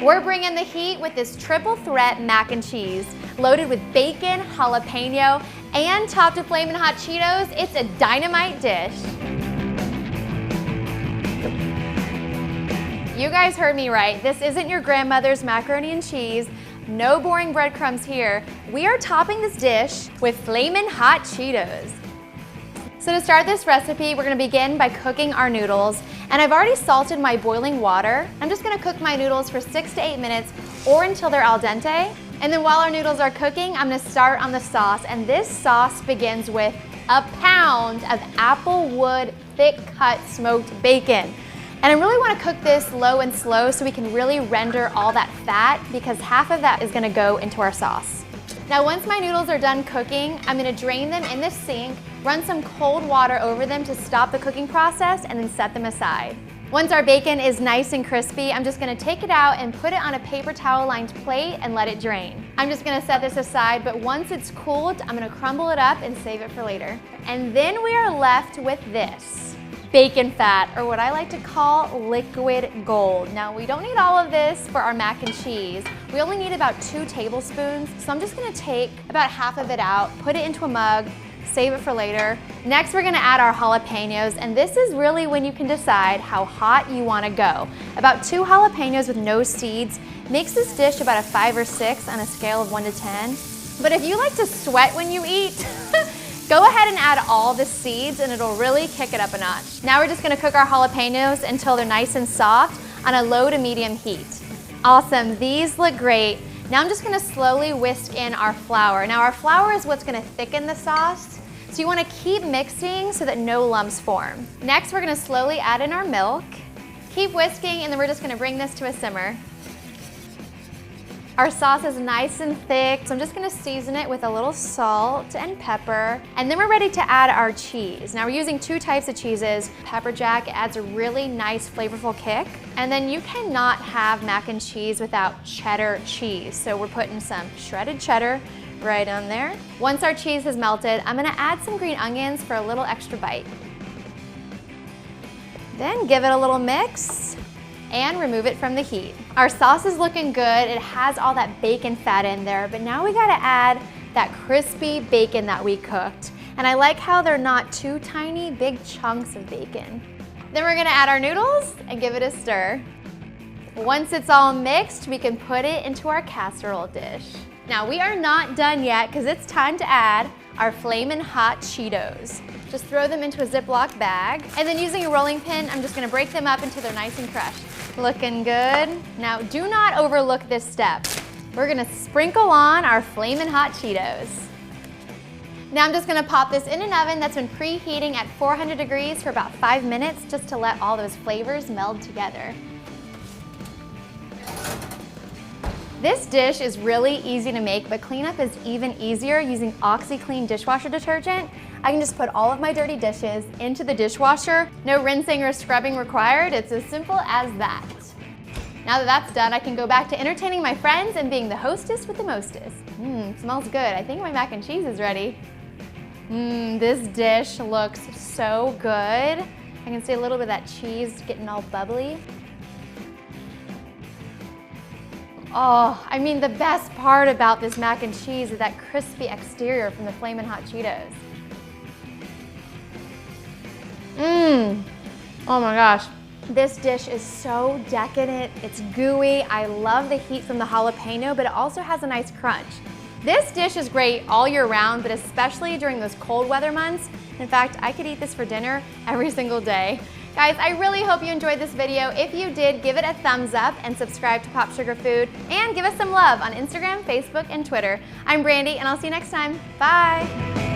We're bringing the heat with this triple threat mac and cheese, loaded with bacon, jalapeno, and topped with Flamin Hot Cheetos. It's a dynamite dish. You guys heard me right. This isn't your grandmother's macaroni and cheese. No boring breadcrumbs here. We are topping this dish with Flamin Hot Cheetos. So to start this recipe, we're gonna begin by cooking our noodles. And I've already salted my boiling water. I'm just gonna cook my noodles for 6 to 8 minutes or until they're al dente. And then while our noodles are cooking, I'm gonna start on the sauce. And this sauce begins with a pound of applewood thick cut smoked bacon. And I really wanna cook this low and slow so we can really render all that fat, because half of that is gonna go into our sauce. Now once my noodles are done cooking, I'm gonna drain them in the sink, run some cold water over them to stop the cooking process, and then set them aside. Once our bacon is nice and crispy, I'm just gonna take it out and put it on a paper towel lined plate and let it drain. I'm just gonna set this aside, but once it's cooled, I'm gonna crumble it up and save it for later. And then we are left with this. Bacon fat, or what I like to call liquid gold. Now we don't need all of this for our mac and cheese. We only need about 2 tablespoons. So I'm just gonna take about half of it out, put it into a mug, save it for later. Next we're gonna add our jalapeños, and this is really when you can decide how hot you wanna go. About 2 jalapeños with no seeds makes this dish about a 5 or 6 on a scale of 1 to 10. But if you like to sweat when you eat, go ahead and add all the seeds and it'll really kick it up a notch. Now we're just gonna cook our jalapeños until they're nice and soft on a low to medium heat. Awesome, these look great. Now I'm just gonna slowly whisk in our flour. Now our flour is what's gonna thicken the sauce, so you wanna keep mixing so that no lumps form. Next we're gonna slowly add in our milk, keep whisking, and then we're just gonna bring this to a simmer. Our sauce is nice and thick, so I'm just gonna season it with a little salt and pepper. And then we're ready to add our cheese. Now we're using 2 types of cheeses. Pepper jack adds a really nice flavorful kick. And then you cannot have mac and cheese without cheddar cheese. So we're putting some shredded cheddar right on there. Once our cheese has melted, I'm gonna add some green onions for a little extra bite. Then give it a little mix and remove it from the heat. Our sauce is looking good. It has all that bacon fat in there, but now we gotta add that crispy bacon that we cooked. And I like how they're not too tiny, big chunks of bacon. Then we're gonna add our noodles and give it a stir. Once it's all mixed, we can put it into our casserole dish. Now we are not done yet, because it's time to add our Flamin Hot Cheetos. Just throw them into a Ziploc bag, and then using a rolling pin, I'm just gonna break them up until they're nice and crushed. Looking good. Now do not overlook this step. We're gonna sprinkle on our Flamin Hot Cheetos. Now I'm just gonna pop this in an oven that's been preheating at 400 degrees for about 5 minutes, just to let all those flavors meld together. This dish is really easy to make, but cleanup is even easier using OxiClean dishwasher detergent. I can just put all of my dirty dishes into the dishwasher. No rinsing or scrubbing required. It's as simple as that. Now that that's done, I can go back to entertaining my friends and being the hostess with the mostest. Smells good. I think my mac and cheese is ready. This dish looks so good. I can see a little bit of that cheese getting all bubbly. Oh, I mean, the best part about this mac and cheese is that crispy exterior from the Flamin Hot Cheetos. Oh my gosh. This dish is so decadent. It's gooey. I love the heat from the jalapeno, but it also has a nice crunch. This dish is great all year round, but especially during those cold weather months. In fact, I could eat this for dinner every single day. Guys, I really hope you enjoyed this video. If you did, give it a thumbs up and subscribe to POPSUGAR Food, and give us some love on Instagram, Facebook, and Twitter. I'm Brandy, and I'll see you next time. Bye.